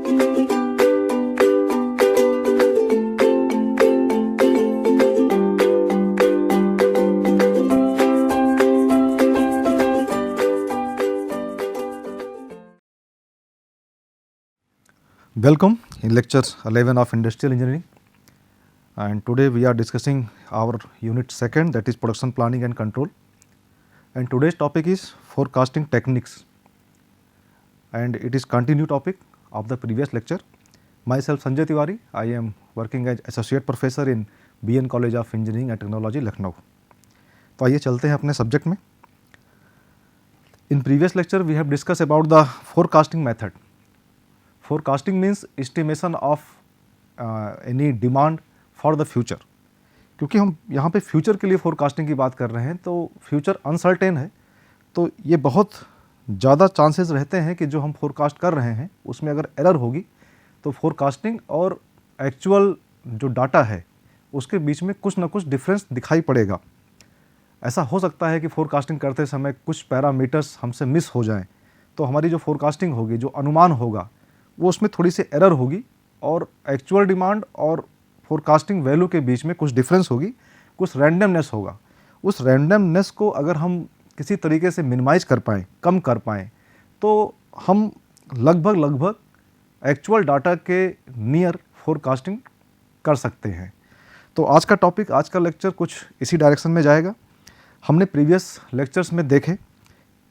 Welcome in lecture 11 of Industrial Engineering, and today we are discussing our unit 2nd, that is production planning and control, and today's topic is forecasting techniques, and it is continued topic of the previous lecture. Myself Sanjay Tiwari, I am working as associate professor in BN College of Engineering and Technology, Lucknow. तो आइए चलते हैं अपने subject में. In previous lecture we have discussed about the forecasting method. Forecasting means estimation of any demand for the future. क्योंकि हम यहाँ पे फ्यूचर के लिए फोरकास्टिंग की बात कर रहे हैं तो फ्यूचर अनसर्टेन है, तो ये बहुत ज़्यादा चांसेस रहते हैं कि जो हम फोरकास्ट कर रहे हैं उसमें अगर एरर होगी तो फोरकास्टिंग और एक्चुअल जो डाटा है उसके बीच में कुछ ना कुछ डिफरेंस दिखाई पड़ेगा. ऐसा हो सकता है कि फोरकास्टिंग करते समय कुछ पैरामीटर्स हमसे मिस हो जाएं, तो हमारी जो फोरकास्टिंग होगी, जो अनुमान होगा, वो उसमें थोड़ी सी एरर होगी और एक्चुअल डिमांड और फोरकास्टिंग वैल्यू के बीच में कुछ डिफरेंस होगी, कुछ रैंडमनेस होगा. उस रैंडमनेस को अगर हम किसी तरीके से मिनिमाइज कर पाएँ, कम कर पाएँ, तो हम लगभग एक्चुअल डाटा के नियर फोरकास्टिंग कर सकते हैं. तो आज का टॉपिक, आज का लेक्चर कुछ इसी डायरेक्शन में जाएगा. हमने प्रीवियस लेक्चर्स में देखे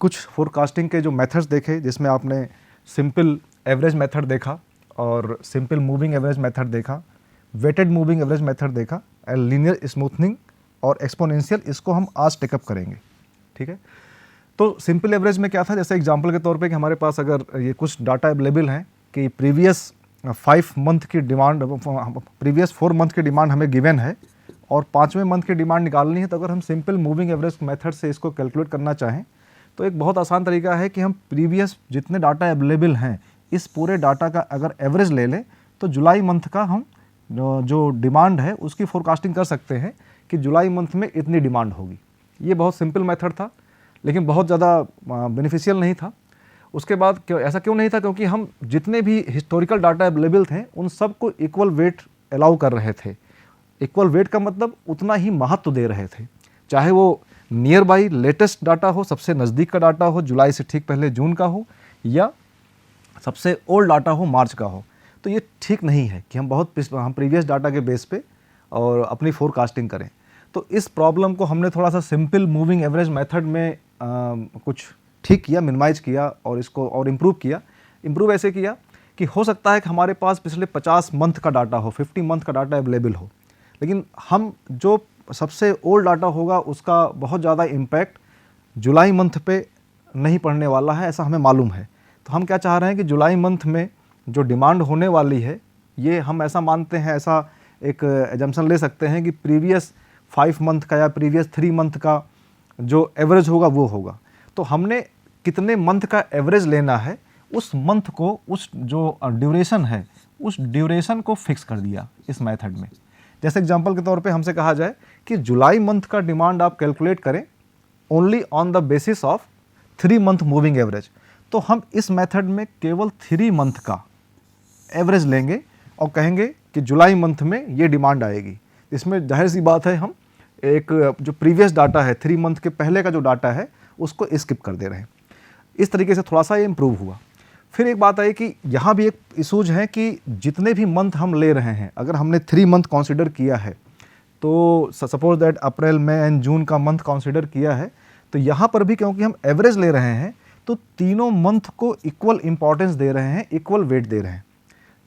कुछ फोरकास्टिंग के जो मेथड्स देखे, जिसमें आपने सिंपल एवरेज मेथड देखा और सिंपल मूविंग एवरेज मेथड देखा, वेटेड मूविंग एवरेज मेथड देखा, एंड लीनियर स्मूथनिंग और एक्सपोनेंशियल, इसको हम आज टेकअप करेंगे. ठीक है. तो सिंपल एवरेज में क्या था, जैसे एग्जांपल के तौर पे कि हमारे पास अगर ये कुछ डाटा अवेलेबल हैं कि प्रीवियस 5 मंथ की डिमांड, प्रीवियस 4 मंथ की डिमांड हमें गिवन है और 5वें मंथ की डिमांड निकालनी है, तो अगर हम सिंपल मूविंग एवरेज मेथड से इसको कैलकुलेट करना चाहें तो एक बहुत आसान तरीका है कि हम प्रीवियस जितने डाटा अवेलेबल हैं इस पूरे डाटा का अगर एवरेज ले लें तो जुलाई मंथ का हम जो डिमांड है उसकी फोरकास्टिंग कर सकते हैं कि जुलाई मंथ में इतनी डिमांड होगी. ये बहुत सिंपल मेथड था, लेकिन बहुत ज़्यादा बेनिफिशियल नहीं था. उसके बाद ऐसा क्यों नहीं था, क्योंकि हम जितने भी हिस्टोरिकल डाटा अवेलेबल थे उन सब को इक्वल वेट अलाउ कर रहे थे. इक्वल वेट का मतलब उतना ही महत्व दे रहे थे, चाहे वो नियर बाई लेटेस्ट डाटा हो, सबसे नज़दीक का डाटा हो, जुलाई से ठीक पहले जून का हो, या सबसे ओल्ड डाटा हो, मार्च का हो. तो ये ठीक नहीं है कि हम प्रीवियस डाटा के बेस पे और अपनी फोरकास्टिंग करें. तो इस प्रॉब्लम को हमने थोड़ा सा सिंपल मूविंग एवरेज मेथड में कुछ ठीक किया, मिनिमाइज किया और इसको और इम्प्रूव किया. इम्प्रूव ऐसे किया कि हो सकता है कि हमारे पास पिछले 50 मंथ का डाटा हो, 50 मंथ का डाटा अवेलेबल हो, लेकिन हम जो सबसे ओल्ड डाटा होगा उसका बहुत ज़्यादा इम्पैक्ट जुलाई मंथ पे नहीं पड़ने वाला है, ऐसा हमें मालूम है. तो हम क्या चाह रहे हैं कि जुलाई मंथ में जो डिमांड होने वाली है, ये हम ऐसा मानते हैं, ऐसा एक एजम्पशन ले सकते हैं कि प्रीवियस 5 मंथ का या प्रीवियस 3 मंथ का जो एवरेज होगा वो होगा. तो हमने कितने मंथ का एवरेज लेना है, उस मंथ को, उस जो ड्यूरेशन है, उस ड्यूरेशन को फिक्स कर दिया इस मेथड में. जैसे एग्जांपल के तौर पे हमसे कहा जाए कि जुलाई मंथ का डिमांड आप कैलकुलेट करें only on the basis of 3 month moving average, तो हम इस मेथड में केवल 3 मंथ का एवरेज लेंगे और कहेंगे कि जुलाई मंथ में ये डिमांड आएगी. इसमें जाहिर सी बात है हम एक जो प्रीवियस डाटा है, 3 मंथ के पहले का जो डाटा है उसको स्किप कर दे रहे हैं. इस तरीके से थोड़ा सा ये इम्प्रूव हुआ. फिर एक बात आई कि यहाँ भी एक इशूज है कि जितने भी मंथ हम ले रहे हैं, अगर हमने 3 मंथ कंसिडर किया है, तो सपोज दैट अप्रैल, मई एंड जून का मंथ कंसिडर किया है, तो यहाँ पर भी क्योंकि हम एवरेज ले रहे हैं तो तीनों मंथ को इक्वल इंपॉर्टेंस दे रहे हैं, इक्वल वेट दे रहे हैं.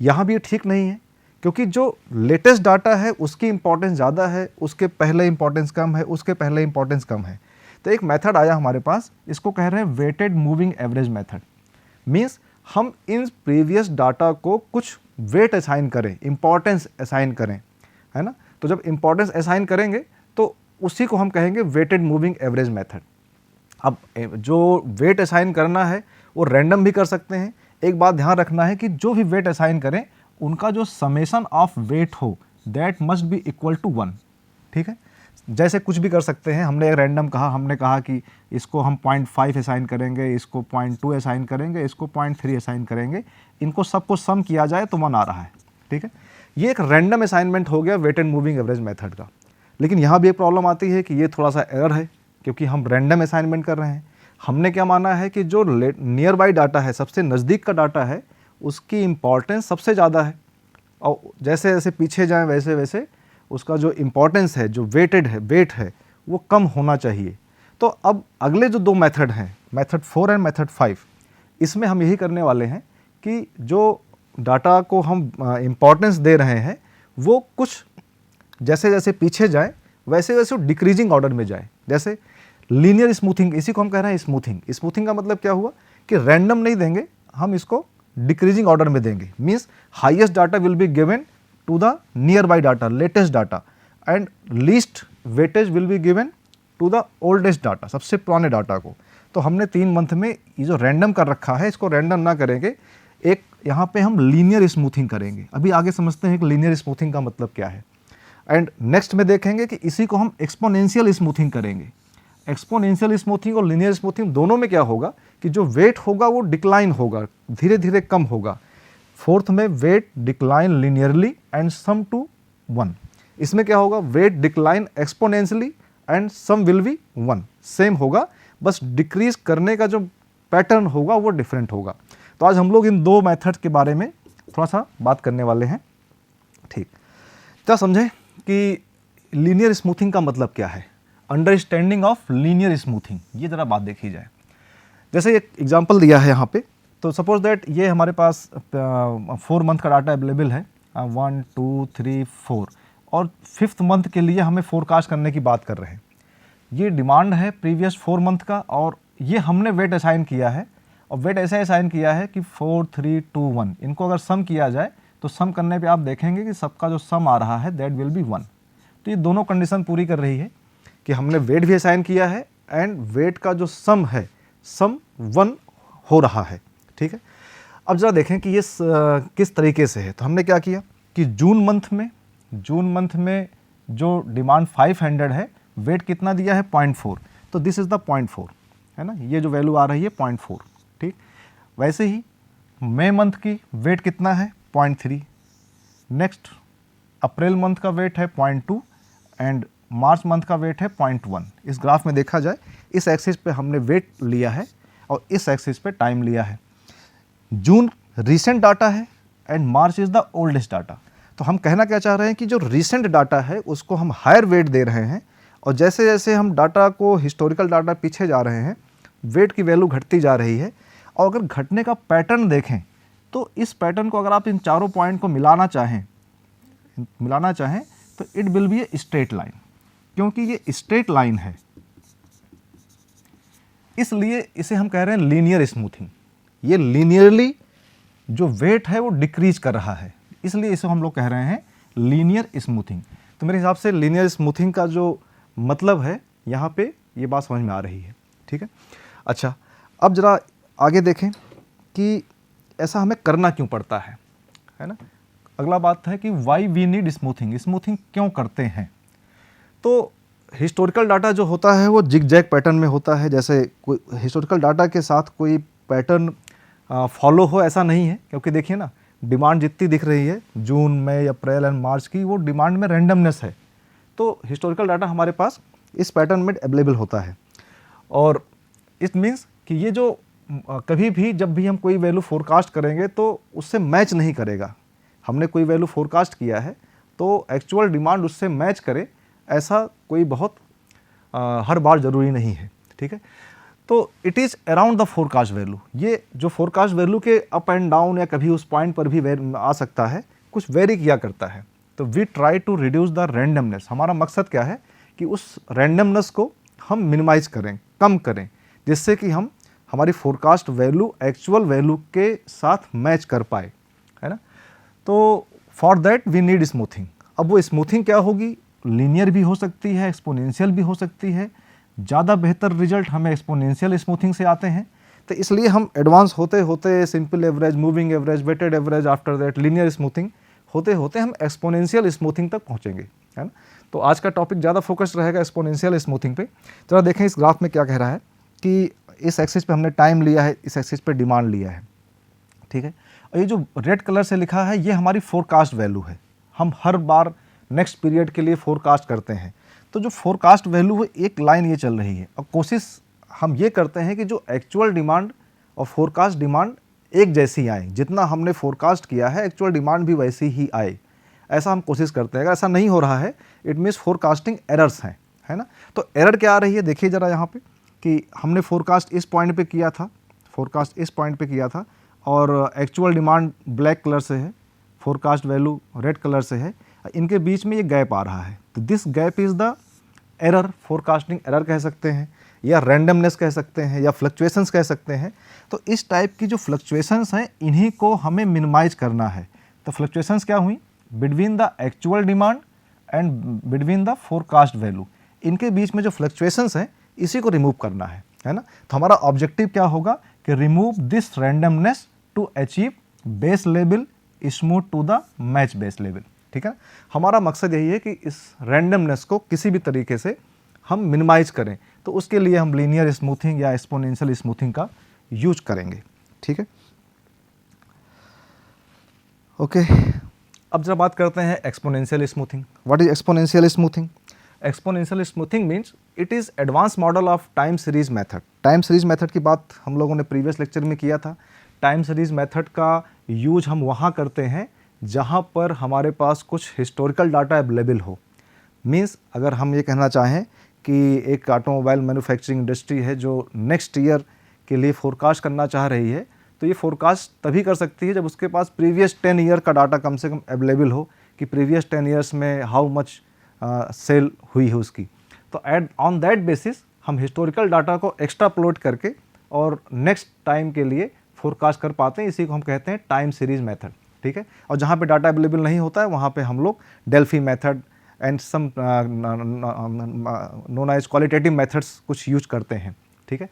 यहाँ भी ये ठीक नहीं है, क्योंकि जो लेटेस्ट डाटा है उसकी इंपॉर्टेंस ज़्यादा है, उसके पहले इंपॉर्टेंस कम है, उसके पहले इंपॉर्टेंस कम है. तो एक मेथड आया हमारे पास, इसको कह रहे हैं weighted moving average method. Means हम इन प्रीवियस डाटा को कुछ वेट असाइन करें, इंपॉर्टेंस असाइन करें, है ना. तो जब इंपॉर्टेंस असाइन करेंगे तो उसी को हम कहेंगे वेटेड मूविंग एवरेज मेथड. अब जो वेट असाइन करना है वो रैंडम भी कर सकते हैं. एक बात ध्यान रखना है कि जो भी वेट असाइन करें उनका जो समेशन ऑफ वेट हो that must be equal to 1. ठीक है. जैसे कुछ भी कर सकते हैं। हमने एक रैंडम कहा, हमने कहा कि इसको हम 0.5 असाइन करेंगे, इसको 0.2 असाइन करेंगे, इसको 0.3 असाइन करेंगे, इनको सबको सम किया जाए तो 1 आ रहा है, ठीक है। ये एक रैंडम असाइनमेंट हो गया weight and moving average method का। लेकिन यहाँ भी एक प्रॉब्लम आती है कि ये थोड़ा सा एरर है, क्योंकि हम रैंडम असाइनमेंट कर रहे हैं। हमने क्या माना है कि जो नियर बाई डाटा है, सबसे नज़दीक का डाटा है, उसकी इम्पॉर्टेंस सबसे ज़्यादा है, और जैसे जैसे पीछे जाएं वैसे वैसे उसका जो इम्पॉर्टेंस है, जो वेट है वो कम होना चाहिए। तो अब अगले जो 2 मेथड हैं, मेथड 4 एंड मेथड 5, इसमें हम यही करने वाले हैं कि जो डाटा को हम इम्पॉर्टेंस दे रहे हैं वो कुछ जैसे जैसे पीछे जाए वैसे वैसे डिक्रीजिंग ऑर्डर में जाए। जैसे लीनियर स्मूथिंग, इसी को हम कह रहे हैं स्मूथिंग। स्मूथिंग का मतलब क्या हुआ कि रैंडम नहीं देंगे, हम इसको डिक्रीजिंग ऑर्डर में देंगे। Means highest data will be given to the nearby data, latest data, and least weightage will be given to the oldest data, सबसे पुराने डाटा को। तो हमने 3 मंथ में ये जो रैंडम कर रखा है, इसको रैंडम ना करेंगे, एक यहाँ पे हम लीनियर स्मूथिंग करेंगे। अभी आगे समझते हैं कि लीनियर स्मूथिंग का मतलब क्या है। एंड नेक्स्ट में देखेंगे कि इसी को हम एक्सपोनेंशियल स्मूथिंग करेंगे। एक्सपोनेंशियल स्मूथिंग और लीनियर स्मूथिंग दोनों में क्या होगा कि जो वेट होगा वो डिक्लाइन होगा, धीरे धीरे कम होगा। 4th में weight decline linearly and sum to 1। इसमें क्या होगा, weight decline exponentially and sum will be 1। Same होगा, बस डिक्रीज करने का जो पैटर्न होगा वो डिफरेंट होगा। तो आज हम लोग इन 2 मेथड के बारे में थोड़ा सा बात करने वाले हैं, ठीक। क्या समझे कि लीनियर स्मूथिंग का मतलब क्या है, अंडरस्टैंडिंग ऑफ लीनियर स्मूथिंग, ये ज़रा बात देखी जाए। जैसे एक एग्जांपल दिया है यहाँ पे, तो सपोज दैट ये हमारे पास 4 मंथ का डाटा अवेलेबल है, 1 2 3 4, और 5th मंथ के लिए हमें फोरकास्ट करने की बात कर रहे हैं। ये डिमांड है प्रीवियस 4 मंथ का, और ये हमने वेट असाइन किया है, और वेट ऐसे असाइन किया है कि 4 3 2 1, इनको अगर सम किया जाए तो सम करने पे आप देखेंगे कि सबका जो सम आ रहा है दैट विल बी 1। तो ये दोनों कंडीशन पूरी कर रही है कि हमने वेट भी असाइन किया है एंड वेट का जो सम है, सम 1 हो रहा है, ठीक है। अब जरा देखें कि ये किस तरीके से है। तो हमने क्या किया कि जून मंथ में जो डिमांड 500 है, वेट कितना दिया है 0.4, तो दिस इज़ द 0.4, है ना, ये जो वैल्यू आ रही है 0.4, ठीक। वैसे ही मई मंथ की वेट कितना है 0.3, नेक्स्ट अप्रैल मंथ का वेट है 0.2 एंड मार्च मंथ का वेट है 0.1। इस ग्राफ में देखा जाए, इस एक्सिस पे हमने वेट लिया है और इस एक्सिस पे टाइम लिया है। जून रीसेंट डाटा है and March is the oldest data. तो हम कहना क्या चाह रहे हैं कि जो रीसेंट डाटा है उसको हम हायर वेट दे रहे हैं, और जैसे जैसे हम डाटा को हिस्टोरिकल डाटा पीछे जा रहे हैं, वेट की वैल्यू घटती जा रही है। और अगर घटने का पैटर्न देखें तो इस पैटर्न को अगर आप इन चारों पॉइंट को मिलाना चाहें तो it will be a straight line, क्योंकि ये स्ट्रेट लाइन है इसलिए इसे हम कह रहे हैं लीनियर स्मूथिंग। ये लीनियरली जो वेट है वो डिक्रीज कर रहा है, इसलिए इसे हम लोग कह रहे हैं लीनियर स्मूथिंग। तो मेरे हिसाब से लीनियर स्मूथिंग का जो मतलब है यहाँ पे ये बात समझ में आ रही है, ठीक है। अच्छा, अब जरा आगे देखें कि ऐसा हमें करना क्यों पड़ता है ना। अगला बात है कि why we need smoothing, smoothing क्यों करते हैं। तो हिस्टोरिकल डाटा जो होता है वो जिग जैग पैटर्न में होता है। जैसे कोई हिस्टोरिकल डाटा के साथ कोई पैटर्न फॉलो हो ऐसा नहीं है, क्योंकि देखिए ना, डिमांड जितनी दिख रही है जून मई अप्रैल एंड मार्च की, वो डिमांड में रैंडमनेस है। तो हिस्टोरिकल डाटा हमारे पास इस पैटर्न में अवेलेबल होता है, और इट मीन्स कि ये जो कभी भी जब भी हम कोई वैल्यू फोरकास्ट करेंगे तो उससे मैच नहीं करेगा। हमने कोई वैल्यू फोरकास्ट किया है तो एक्चुअल डिमांड उससे मैच करे, ऐसा कोई बहुत हर बार ज़रूरी नहीं है, ठीक है। तो it is around the forecast value. ये जो फोरकास्ट वैल्यू के अप एंड डाउन या कभी उस पॉइंट पर भी आ सकता है, कुछ वेरी किया करता है। तो we try to reduce the randomness. हमारा मकसद क्या है कि उस रैंडमनेस को हम मिनिमाइज करें, कम करें, जिससे कि हम हमारी फोरकास्ट वैल्यू एक्चुअल वैल्यू के साथ मैच कर पाए, है ना। तो for that we need smoothing. अब वो स्मूथिंग क्या होगी, लीनियर भी हो सकती है, एक्सपोनेंशियल भी हो सकती है। ज़्यादा बेहतर रिजल्ट हमें एक्सपोनेंशियल स्मूथिंग से आते हैं। तो इसलिए हम एडवांस होते होते simple average, moving average, weighted average, after that linear smoothing होते होते हम एक्सपोनेंशियल स्मूथिंग तक पहुँचेंगे, है ना। तो आज का टॉपिक ज़्यादा फोकस रहेगा एक्सपोनेंशियल स्मूथिंग पे। जरा देखें इस ग्राफ में क्या कह रहा है कि इस एक्सिस पे हमने टाइम लिया है, इस एक्सिस पे डिमांड लिया है, ठीक है। और ये जो रेड कलर से लिखा है ये हमारी फोरकास्ट वैल्यू है। हम हर बार नेक्स्ट पीरियड के लिए फोरकास्ट करते हैं, तो जो फोरकास्ट वैल्यू है एक लाइन ये चल रही है और कोशिश हम ये करते हैं कि जो एक्चुअल डिमांड और फोरकास्ट डिमांड एक जैसी आए, जितना हमने फोरकास्ट किया है एक्चुअल डिमांड भी वैसी ही आए, ऐसा हम कोशिश करते हैं। अगर ऐसा नहीं हो रहा है इट मीन्स फोरकास्टिंग एरर्स हैं, है ना। तो एरर क्या आ रही है देखिए ज़रा यहाँ पे कि हमने फोरकास्ट इस पॉइंट पे किया था, फोरकास्ट इस पॉइंट पे किया था और एक्चुअल डिमांड ब्लैक कलर से है, फोरकास्ट वैल्यू रेड कलर से है, इनके बीच में ये गैप आ रहा है। तो this gap is the error, forecasting error कह सकते हैं या रैंडमनेस कह सकते हैं या फ्लक्चुएशंस कह सकते हैं। तो इस टाइप की जो फ्लक्चुएशंस हैं इन्हीं को हमें मिनिमाइज करना है। तो फ्लक्चुएशंस क्या हुई, between the actual demand and between the forecast value, इनके बीच में जो फ्लक्चुएशंस हैं इसी को रिमूव करना है ना। तो हमारा ऑब्जेक्टिव क्या होगा कि remove this randomness to achieve base level smooth to the match base level, ठीक है। हमारा मकसद यही है कि इस रैंडमनेस को किसी भी तरीके से हम मिनिमाइज करें, तो उसके लिए हम लीनियर स्मूथिंग या एक्सपोनेंशियल स्मूथिंग का यूज करेंगे, ठीक है। ओके, अब जरा बात करते हैं exponential smoothing. What is exponential smoothing? Exponential smoothing means it is advance model of time series method. Time series method की बात हम लोगों ने प्रीवियस लेक्चर में किया था। टाइम सीरीज मेथड का यूज हम वहाँ करते हैं जहाँ पर हमारे पास कुछ हिस्टोरिकल डाटा अवेलेबल हो। मीन्स अगर हम ये कहना चाहें कि एक ऑटोमोबाइल मैन्युफैक्चरिंग इंडस्ट्री है जो नेक्स्ट ईयर के लिए फोरकास्ट करना चाह रही है, तो ये फोरकास्ट तभी कर सकती है जब उसके पास प्रीवियस 10 ईयर का डाटा कम से कम अवेलेबल हो कि प्रीवियस 10 ईयर्स में हाउ मच सेल हुई है उसकी। तो एट ऑन दैट बेसिस हम हिस्टोरिकल डाटा को एक्स्ट्रापोलेट करके और नेक्स्ट टाइम के लिए फोरकास्ट कर पाते हैं। इसी को हम कहते हैं टाइम सीरीज मेथड, ठीक है। और जहाँ पे डाटा अवेलेबल नहीं होता है वहाँ पे हम लोग Delphi method and some known as qualitative methods कुछ यूज करते हैं, ठीक है।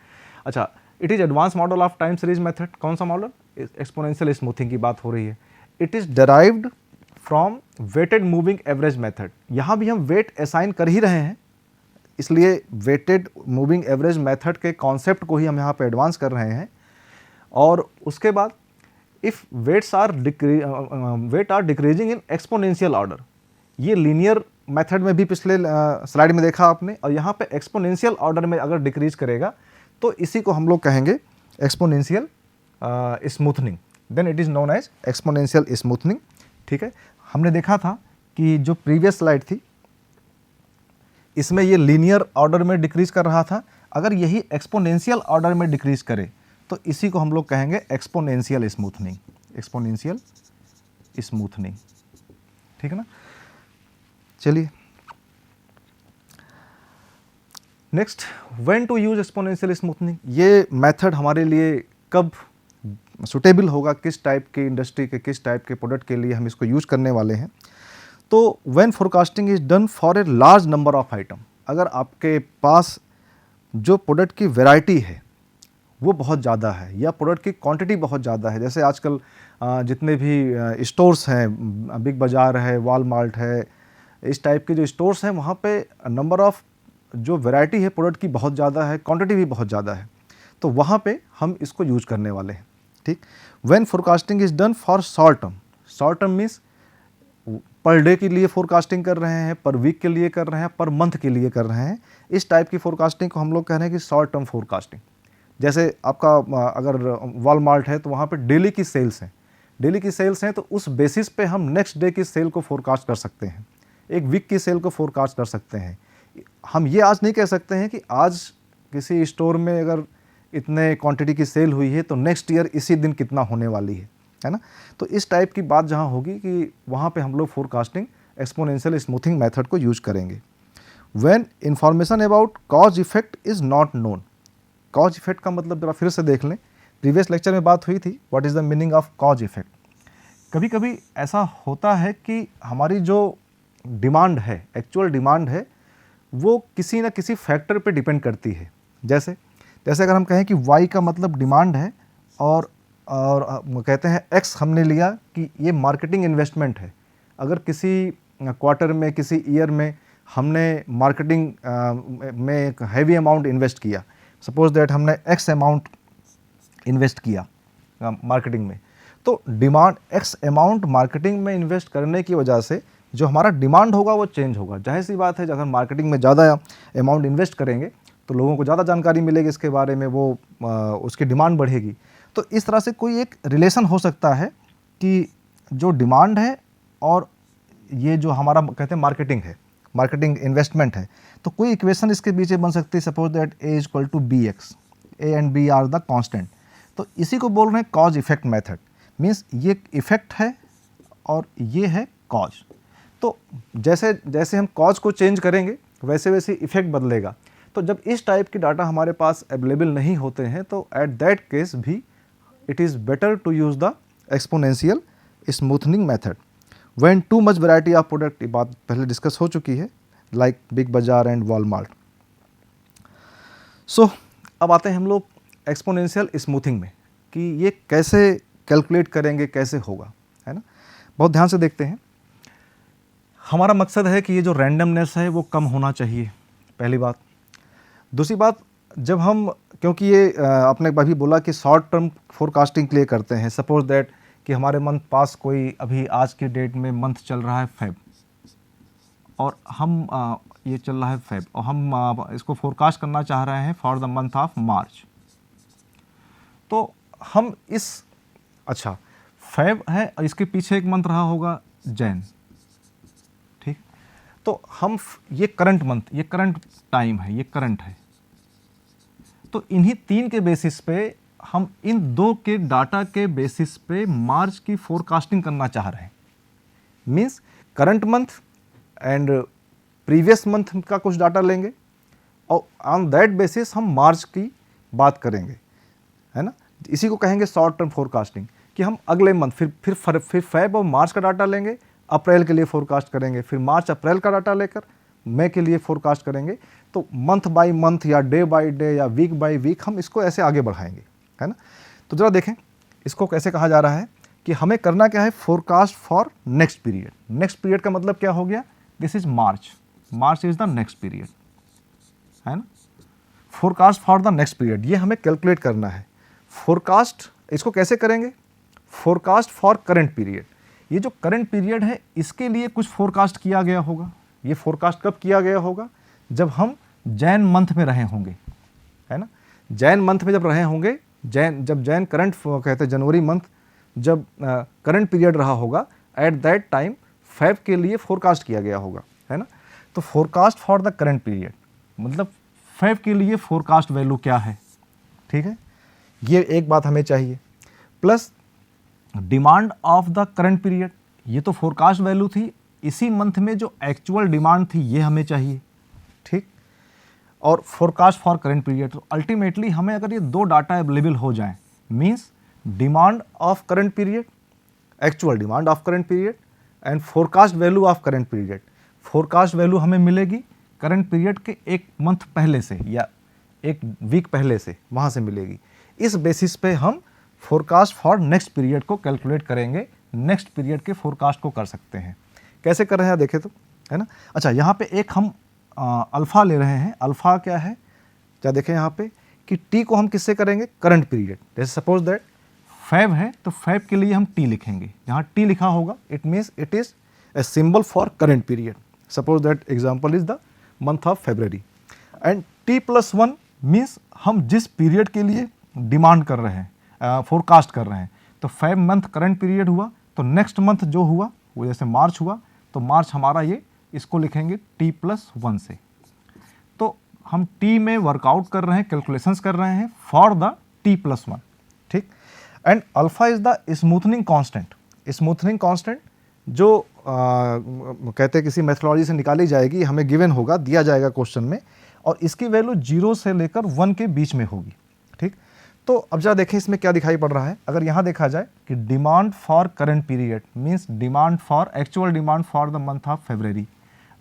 अच्छा, it is advance model of time series method. कौन सा मॉडल? एक्सपोनेंशियल स्मूथिंग की बात हो रही है। It is derived from weighted moving average method. यहाँ भी हम वेट असाइन कर ही रहे हैं, इसलिए वेटेड मूविंग एवरेज मेथड के कॉन्सेप्ट को ही हम यहाँ पे एडवांस कर रहे हैं। और उसके बाद if weight are decreasing in exponential order, ये लीनियर मेथड में भी पिछले स्लाइड में देखा आपने, और यहाँ पे एक्सपोनेंशियल ऑर्डर में अगर डिक्रीज करेगा तो इसी को हम लोग कहेंगे exponential smoothening. Then it is known as exponential smoothening, ठीक है। हमने देखा था कि जो प्रीवियस स्लाइड थी इसमें ये लीनियर ऑर्डर में डिक्रीज कर रहा था, अगर यही एक्सपोनेंशियल ऑर्डर में डिक्रीज करे तो इसी को हम लोग कहेंगे एक्सपोनेंशियल स्मूथनिंग, एक्सपोनेंशियल स्मूथनिंग, ठीक है ना। चलिए next, when to use exponential smoothening. ये मेथड हमारे लिए कब सुटेबल होगा, किस टाइप के इंडस्ट्री के, किस टाइप के प्रोडक्ट के लिए हम इसको यूज करने वाले हैं। तो when forecasting is done for a large number of item, अगर आपके पास जो प्रोडक्ट की वैरायटी है वो बहुत ज़्यादा है या प्रोडक्ट की क्वांटिटी बहुत ज़्यादा है, जैसे आजकल जितने भी स्टोर्स हैं, बिग बाज़ार है, वॉलमार्ट है, इस टाइप के जो स्टोर्स हैं वहाँ पे नंबर ऑफ जो वैरायटी है प्रोडक्ट की बहुत ज़्यादा है, क्वांटिटी भी बहुत ज़्यादा है, तो वहाँ पे हम इसको यूज करने वाले हैं, ठीक। When forecasting is done for short term means per day के लिए फोरकास्टिंग कर रहे हैं, पर वीक के लिए कर रहे हैं, पर मंथ के लिए कर रहे हैं, इस टाइप की फोरकास्टिंग को हम लोग कह रहे हैं कि शॉर्ट टर्म फोरकास्टिंग। जैसे आपका अगर वॉलमार्ट है तो वहाँ पे डेली की सेल्स हैं, डेली की सेल्स हैं, तो उस बेसिस पे हम नेक्स्ट डे की सेल को फोरकास्ट कर सकते हैं, एक वीक की सेल को फोरकास्ट कर सकते हैं। हम ये आज नहीं कह सकते हैं कि आज किसी स्टोर में अगर इतने क्वांटिटी की सेल हुई है तो नेक्स्ट ईयर इसी दिन कितना होने वाली है ना। तो इस टाइप की बात जहाँ होगी कि वहाँ पे हम लोग फोरकास्टिंग एक्सपोनेंशियल स्मूथिंग मेथड को यूज करेंगे। When information about cause effect is not known. Cause effect का मतलब जरा फिर से देख लें, प्रीवियस लेक्चर में बात हुई थी what is the meaning of cause effect. कभी कभी ऐसा होता है कि हमारी जो डिमांड है, एक्चुअल डिमांड है, वो किसी न किसी फैक्टर पे डिपेंड करती है। जैसे अगर हम कहें कि वाई का मतलब डिमांड है और कहते हैं एक्स हमने लिया कि ये मार्केटिंग इन्वेस्टमेंट है, अगर किसी क्वार्टर में, किसी ईयर में हमने मार्केटिंग में एक हैवी अमाउंट इन्वेस्ट किया, सपोज दैट हमने एक्स अमाउंट इन्वेस्ट किया मार्केटिंग में, तो डिमांड एक्स अमाउंट मार्केटिंग में इन्वेस्ट करने की वजह से जो हमारा डिमांड होगा वो चेंज होगा। जाहिर सी बात है, अगर मार्केटिंग में ज़्यादा अमाउंट इन्वेस्ट करेंगे तो लोगों को ज़्यादा जानकारी मिलेगी इसके बारे में, वो उसकी डिमांड बढ़ेगी। तो इस तरह से कोई एक रिलेशन हो सकता है कि जो डिमांड है और ये जो हमारा कहते हैं मार्केटिंग है, मार्केटिंग इन्वेस्टमेंट है, तो कोई इक्वेशन इसके पीछे बन सकती है। Suppose that A is equal to B X, A and B are the constant. तो इसी को बोल रहे हैं कॉज इफेक्ट मेथड। मीन्स ये इफेक्ट है और ये है कॉज। तो जैसे जैसे हम कॉज को चेंज करेंगे वैसे वैसे इफेक्ट बदलेगा। तो जब इस टाइप की डाटा हमारे पास अवेलेबल नहीं होते हैं तो एट दैट केस भी it is better to use the exponential smoothening method when too much variety of product. ये बात पहले डिस्कस हो चुकी है, like Big Bazaar and Walmart. So अब आते हैं हम लोग एक्सपोनेंशियल स्मूथिंग में कि ये कैसे कैलकुलेट करेंगे, कैसे होगा, है ना। बहुत ध्यान से देखते हैं। हमारा मकसद है कि ये जो रैंडमनेस है वो कम होना चाहिए, पहली बात। दूसरी बात, जब हम, क्योंकि ये आपने अभी बोला कि शॉर्ट टर्म फोरकास्टिंग के लिए करते हैं। सपोज दैट कि हमारे मंथ पास कोई अभी आज की डेट में मंथ चल रहा है फेब, और हम ये चल रहा है फेब, और हम इसको फोरकास्ट करना चाह रहे हैं for the month of March. तो हम इस, अच्छा फेब है और इसके पीछे एक मंथ रहा होगा जैन, ठीक। तो हम ये करंट मंथ, ये करंट टाइम है, ये करंट है। तो इन्हीं तीन के बेसिस पे हम इन दो के डाटा के बेसिस पे मार्च की फोरकास्टिंग करना चाह रहे हैं। Means current month and previous month का कुछ डाटा लेंगे और ऑन दैट बेसिस हम मार्च की बात करेंगे, है ना। इसी को कहेंगे शॉर्ट टर्म फोरकास्टिंग, कि हम अगले मंथ फिर फेब और मार्च का डाटा लेंगे, अप्रैल के लिए फोरकास्ट करेंगे, फिर मार्च अप्रैल का डाटा लेकर मई के लिए फोरकास्ट करेंगे। तो मंथ बाय मंथ या डे बाय डे या वीक बाय वीक हम इसको ऐसे आगे बढ़ाएंगे, है ना। तो ज़रा देखें इसको कैसे कहा जा रहा है कि हमें करना क्या है, forecast for next period. Next period का मतलब क्या हो गया, this is March, March is the next period, है ना। Forecast for the next period, ये हमें कैलकुलेट करना है। फोरकास्ट इसको कैसे करेंगे, फोरकास्ट फॉर करंट पीरियड। ये जो करंट पीरियड है इसके लिए कुछ फोरकास्ट किया गया होगा। ये फोरकास्ट कब किया गया होगा, जब हम जैन मंथ में रहे होंगे, है ना। जैन मंथ में जब रहे होंगे, जब जैन करंट कहते हैं जनवरी मंथ, जब करंट पीरियड रहा होगा, एट दैट टाइम फेब के लिए फोरकास्ट किया गया होगा, है ना। तो forecast for the current period मतलब फेब के लिए फोरकास्ट वैल्यू क्या है, ठीक है। ये एक बात हमें चाहिए। Plus demand of the current period, ये तो फोरकास्ट वैल्यू थी, इसी मंथ में जो एक्चुअल डिमांड थी ये हमें चाहिए, ठीक। और फोरकास्ट फॉर करंट पीरियड, तो अल्टीमेटली हमें अगर ये दो डाटा अवेलेबल हो जाएं, means demand of current period, actual demand of current period and forecast value of current period. Forecast value हमें मिलेगी करंट पीरियड के एक मंथ पहले से या एक वीक पहले से, वहाँ से मिलेगी। इस बेसिस पे हम फोरकास्ट फॉर नेक्स्ट पीरियड को कैलकुलेट करेंगे, नेक्स्ट पीरियड के फोरकास्ट को कर सकते हैं। कैसे कर रहे हैं देखें तो, है ना। अच्छा, यहाँ पे एक हम अल्फ़ा ले रहे हैं। अल्फ़ा क्या है, क्या देखें यहाँ पे कि टी को हम किससे करेंगे, करंट पीरियड। जैसे सपोज दैट फेब है तो फेब के लिए हम टी लिखेंगे, जहाँ टी लिखा होगा it means it is a symbol for current period. Suppose that example is the month of February and T+1 means हम जिस पीरियड के लिए डिमांड कर रहे हैं, फोरकास्ट कर रहे हैं। तो फेब मंथ करंट पीरियड हुआ, तो नेक्स्ट मंथ जो हुआ वो जैसे मार्च हुआ, तो मार्च हमारा ये, इसको लिखेंगे T+1 से। तो हम T में वर्कआउट कर रहे हैं, कैलकुलेशंस कर रहे हैं फॉर द T+1, ठीक। And alpha is the smoothening constant. Smoothening constant जो कहते हैं किसी मेथोडोलॉजी से निकाली जाएगी, हमें गिवन होगा, दिया जाएगा क्वेश्चन में, और इसकी वैल्यू 0 से लेकर 1 के बीच में होगी, ठीक। तो अब जरा देखें इसमें क्या दिखाई पड़ रहा है। अगर यहाँ देखा जाए कि demand for current period means demand for actual demand for the month of February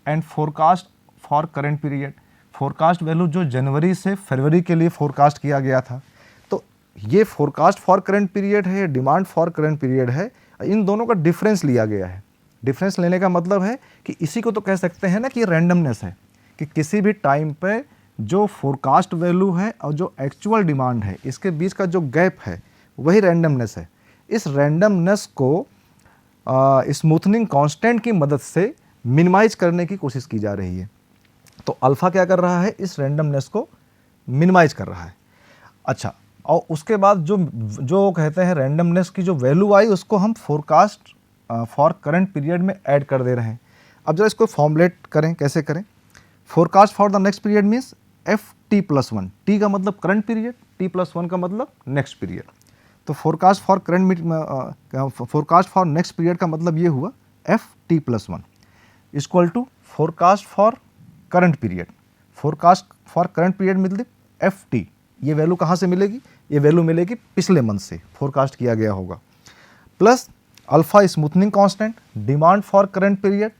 and forecast for current period, forecast value जो जनवरी से फरवरी के लिए फोरकास्ट किया गया था। तो ये फोरकास्ट फॉर करंट पीरियड है, डिमांड फॉर करंट पीरियड है, इन दोनों का डिफरेंस लिया गया है। डिफरेंस लेने का मतलब है कि इसी को तो कह सकते हैं ना कि रैंडमनेस है, कि किसी भी टाइम पे जो फोरकास्ट वैल्यू है और जो एक्चुअल डिमांड है इसके बीच का जो गैप है वही रैंडमनेस है। इस रैंडमनेस को स्मूथनिंग कांस्टेंट की मदद से मिनिमाइज करने की कोशिश की जा रही है। तो अल्फ़ा क्या कर रहा है, इस रैंडमनेस को मिनिमाइज कर रहा है। अच्छा, और उसके बाद जो कहते हैं रैंडमनेस की जो वैल्यू आई उसको हम फोरकास्ट फॉर करंट पीरियड में ऐड कर दे रहे हैं। अब जरा इसको फॉर्मुलेट करें, कैसे करें। Forecast for the next period means F T plus one, टी का मतलब current period, T plus one का मतलब नेक्स्ट पीरियड। तो forecast for forecast for next period का मतलब ये हुआ F T plus one equal to forecast for current period. Forecast for current period मतलब एफ टी, ये वैल्यू कहाँ से मिलेगी, ये वैल्यू मिलेगी पिछले मंथ से फोरकास्ट किया गया होगा, plus alpha smoothening constant, demand for current period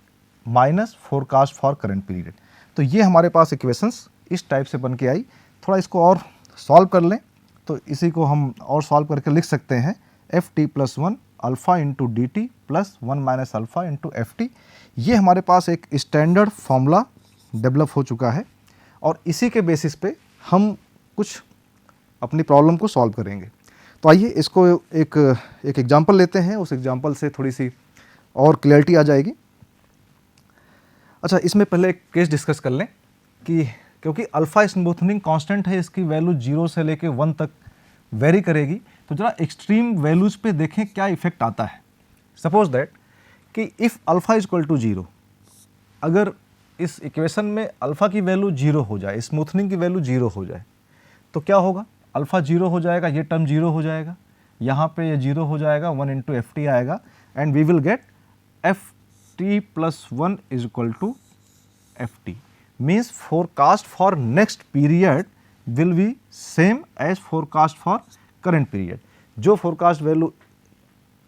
minus forecast for current period. तो ये हमारे पास इक्वेशंस इस टाइप से बन के आई। थोड़ा इसको और सॉल्व कर लें तो इसी को हम और सॉल्व करके लिख सकते हैं F T plus one alpha into D T plus one minus alpha into F T. ये हमारे पास एक स्टैंडर्ड फॉर्मूला डेवलप हो चुका है और इसी के बेसिस पे हम कुछ अपनी प्रॉब्लम को सॉल्व करेंगे। तो आइए इसको एक एग्जांपल लेते हैं, उस एग्जांपल से थोड़ी सी और क्लैरिटी आ जाएगी। अच्छा, इसमें पहले एक केस डिस्कस कर लें कि क्योंकि अल्फ़ा स्मूथनिंग कांस्टेंट है, इसकी वैल्यू 0 से लेके 1 तक वेरी करेगी, तो जरा एक्सट्रीम वैल्यूज़ पे देखें क्या इफेक्ट आता है। सपोज दैट कि if alpha is equal to 0, अगर इस इक्वेशन में अल्फ़ा की वैल्यू 0 हो जाए, स्मूथनिंग की वैल्यू 0 हो जाए, तो क्या होगा, अल्फ़ा 0 हो जाएगा, ये टर्म 0 हो जाएगा, यहाँ पे ये 0 हो जाएगा, 1 इंटू एफ टी आएगा and we will get F T plus one is equal to F T. Means forecast for next period will be same as forecast for current period. जो फोरकास्ट वैल्यू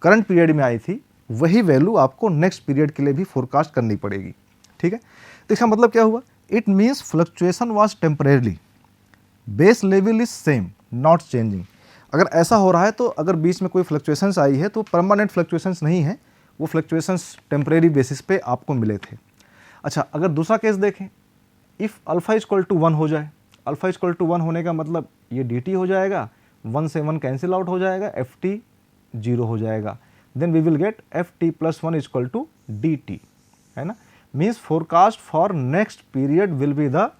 करंट पीरियड में आई थी वही value आपको next period के लिए भी forecast करनी पड़ेगी। ठीक है, तो इसका मतलब क्या हुआ, it means fluctuation was temporarily, base level is same not changing. अगर ऐसा हो रहा है तो अगर बीच में कोई फ्लक्चुएशंस आई है तो परमानेंट फ्लक्चुएशंस नहीं है, वो फ्लक्चुएशंस टेम्परेरी बेसिस पे आपको मिले थे। अच्छा, अगर दूसरा केस देखें, if alpha is equal to 1 हो जाए, अल्फ़ा इज इक्वल टू 1 होने का मतलब ये डी टी हो जाएगा, 1 से 1 कैंसिल आउट हो जाएगा, एफ टी 0 हो जाएगा, then we will get F T plus one is equal to D T, है ना। Means forecast for next period will be the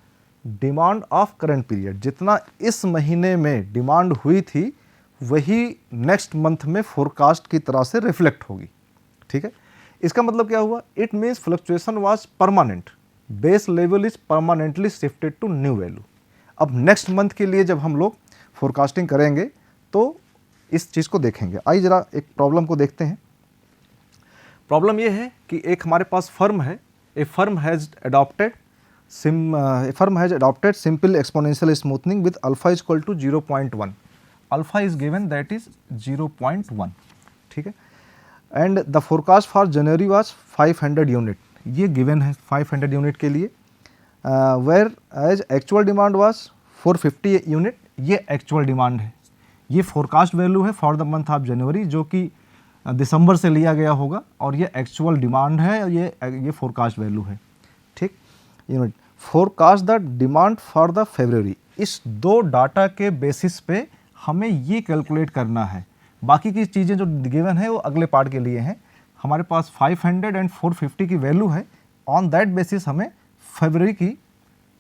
demand of current period. जितना इस महीने में डिमांड हुई थी वही नेक्स्ट मंथ में फोरकास्ट की तरह से रिफ्लेक्ट होगी। ठीक है, इसका मतलब क्या हुआ, it means fluctuation was permanent, base level is permanently shifted to new value. अब नेक्स्ट मंथ के लिए जब हम लोग फोरकास्टिंग करेंगे तो इस चीज़ को देखेंगे। आइए जरा एक प्रॉब्लम को देखते हैं। प्रॉब्लम ये है कि एक हमारे पास फर्म है, a firm has adopted simple exponential smoothing with alpha is equal to 0.1. Alpha is given, that is 0.1. ठीक है, and the forecast for January was 500 unit, ये given है 500 यूनिट के लिए, where as actual demand was 450 unit, ये actual demand है, ये forecast value है for the month of January जो कि दिसंबर से लिया गया होगा और ये एक्चुअल डिमांड है, ये फोरकास्ट वैल्यू है। ठीक, unit forecast the demand for the फरवरी। इस दो डाटा के बेसिस पे हमें ये कैलकुलेट करना है, बाकी की चीज़ें जो गिवन है वो अगले पार्ट के लिए हैं। हमारे पास 500 एंड 450 की वैल्यू है, ऑन दैट बेसिस हमें फरवरी की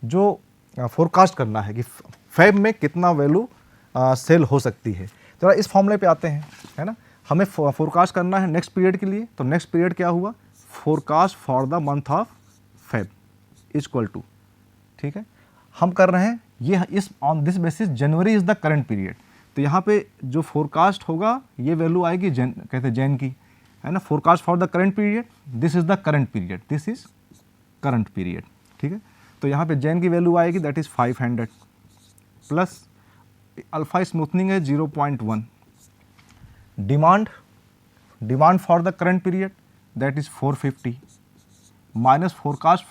जो फोरकास्ट करना है कि फेब में कितना वैल्यू सेल हो सकती है। तो इस फॉर्मूले पे आते हैं, है ना। हमें फोरकास्ट करना है नेक्स्ट पीरियड के लिए, तो नेक्स्ट पीरियड क्या हुआ, forecast for the month of Feb is equal to, ठीक है, हम कर रहे हैं ये इस on this basis January is the current period. तो यहाँ पे जो फोरकास्ट होगा ये वैल्यू आएगी कहते हैं जैन की, है ना। Forecast for the current period, this is the current period, this is current period, ठीक है। तो यहाँ पे जैन की वैल्यू आएगी that is 500 plus alpha smoothening है 0.1, demand for the current period that is 450 minus forecast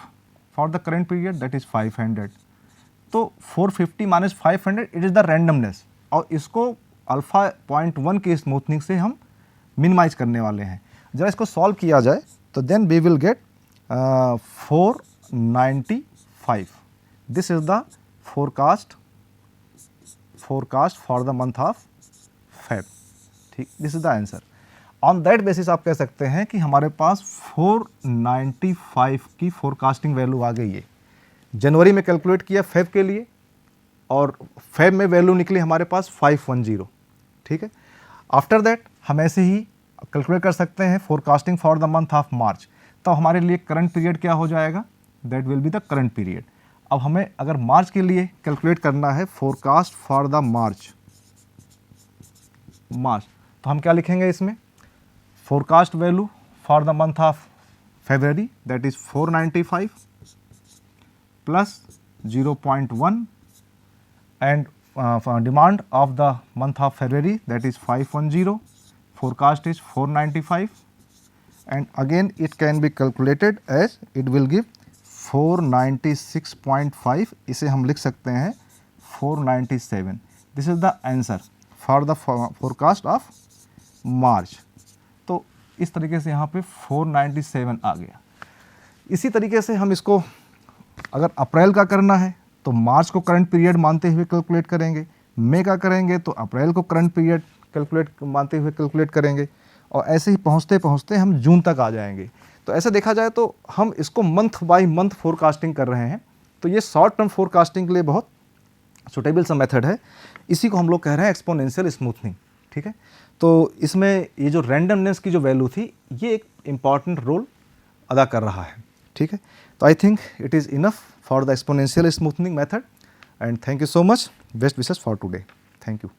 for the current period that is 500। तो 450 minus 500 it is the randomness, और इसको अल्फा 0.1 के स्मूथनिंग से हम मिनिमाइज करने वाले हैं। जरा इसको सॉल्व किया जाए तो then we will get 495. This is the forecast for the month of Feb. ठीक, this is the answer. On that basis आप कह सकते हैं कि हमारे पास 495 की फोरकास्टिंग वैल्यू आ गई है. जनवरी में कैलकुलेट किया फेब के लिए और फेब में वैल्यू निकली हमारे पास 510. ठीक है. आफ्टर दैट हम ऐसे ही कैलकुलेट कर सकते हैं forecasting for the month of March. तो हमारे लिए करंट पीरियड क्या हो जाएगा? That will be the current period. अब हमें अगर मार्च के लिए कैलकुलेट करना है फोरकास्ट फॉर द मार्च, तो हम क्या लिखेंगे इसमें? Forecast value for the month of February that is 495 plus 0.1 and demand of the month of February that is 510, forecast is 495 and again it can be calculated as it will give 496.5. इसे हम लिख सकते हैं 497. This is the answer for the forecast of March. तो इस तरीके से यहाँ पे 497 आ गया. इसी तरीके से हम इसको अगर अप्रैल का करना है तो मार्च को करंट पीरियड मानते हुए कैलकुलेट करेंगे, मई का करेंगे तो अप्रैल को करंट पीरियड कैलकुलेट मानते हुए कैलकुलेट करेंगे और ऐसे ही पहुँचते पहुँचते हम जून तक आ जाएंगे. तो ऐसा देखा जाए तो हम इसको मंथ बाय मंथ फोरकास्टिंग कर रहे हैं. तो ये शॉर्ट टर्म फोरकास्टिंग के लिए बहुत सुटेबल सा मेथड है. इसी को हम लोग कह रहे हैं एक्सपोनेंशियल स्मूथनिंग. ठीक है. तो इसमें ये जो रैंडमनेस की जो वैल्यू थी ये एक इम्पॉर्टेंट रोल अदा कर रहा है. ठीक है. तो I think it is enough for the exponential smoothing method and thank you so much. Best wishes for today. Thank you.